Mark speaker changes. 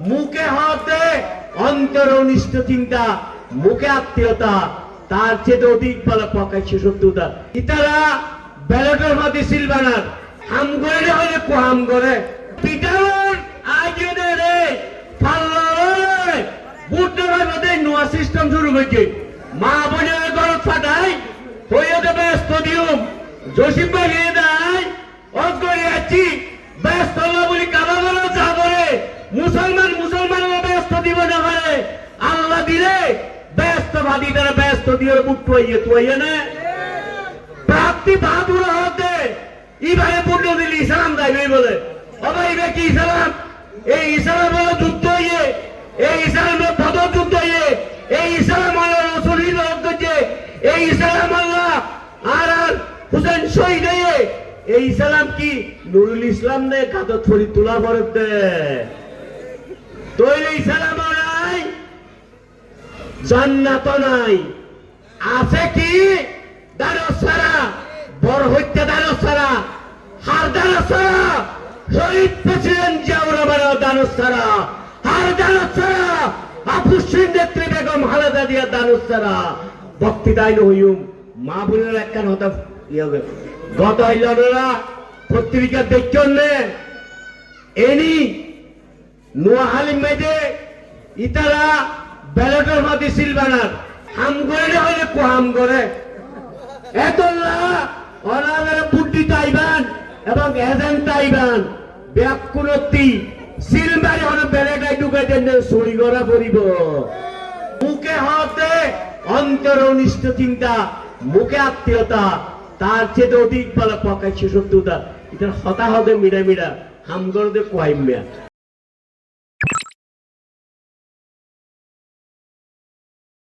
Speaker 1: মুখে হতে অন্তর অনিষ্ট চিন্তা, মুখে আত্মীয়তা, তার চেয়ে অধিক বলা প্রকাশ্য শত্রুতা। ইতারা ব্যালটের মধ্যে সিলবানার হাম করে হলে কোহাম করে পিটার আগে রে পাল্লা বুটটার মধ্যে নোয়া সিস্টেম শুরু হয়েছে। মা বোনের গরত ফাটাই হয়ে দেবে স্টেডিয়াম জসিম ভাই দেয় অগরে আছি ব্যস্ত বলি কাবা বলো যা করে মুসলমান মুসলমানের ব্যস্ত দিব না পারে আল্লাহ দিলে ব্যস্ত ভাদি তারা ব্যস্ত দিয়ে বুট তুইয়ে না প্রাপ্তি বাহাদুর হতে ইভাবে পূর্ণ দিল ইসলাম দাইবে বলে বাবা ইবে কি ইসলাম? এই ইসলাম হলো যুদ্ধ হইয়ে, এই ইসলাম হলো বদর যুদ্ধ হইয়ে, এই ইসলাম হলো রসুলের রক্তে, এই ইসলাম আল্লাহ আর হুসেন শহীদ হইয়ে, এই ইসলাম কি নুরুল ইসলাম নে কাদত ফরি তোলা ফরত দে তৈরি ইসলাম নাই জান্নাত নাই আছে কি দারসারা বড় হইতে দারসারা হার দারসারা শহীদ প্রেসিডেন্ট জিয়াউর রহমানের দারসারা হার দারসারা আপুসিন নেত্রী বেগম খালেদা জিয়ার দারসারা বক্তৃতায় হইম মা বোনের একখান হতা ইয়ে গত হইলরা পত্রিকা দেখছেন এনি নোয়াহালি মেদে ইতারা ব্যালটের মধ্যে সিলবানার হাম করে হলে কোহাম করে এতলা অনাগরে বুদ্ধি তাইবান এবং এজেন্ট তাইবান ব্যাকুনতি সিলবারি হলে বেলেটাই ঢুকে দেন চুরি করা করিব মুখে হতে অন্তর অনিষ্ট চিন্তা, মুখে আত্মীয়তা, তার চেয়ে অধিক বলা প্রকাশ্য শত্রুতা। এটা হতা হবে মিডা মিডা হাম করে কোয়াইমিয়া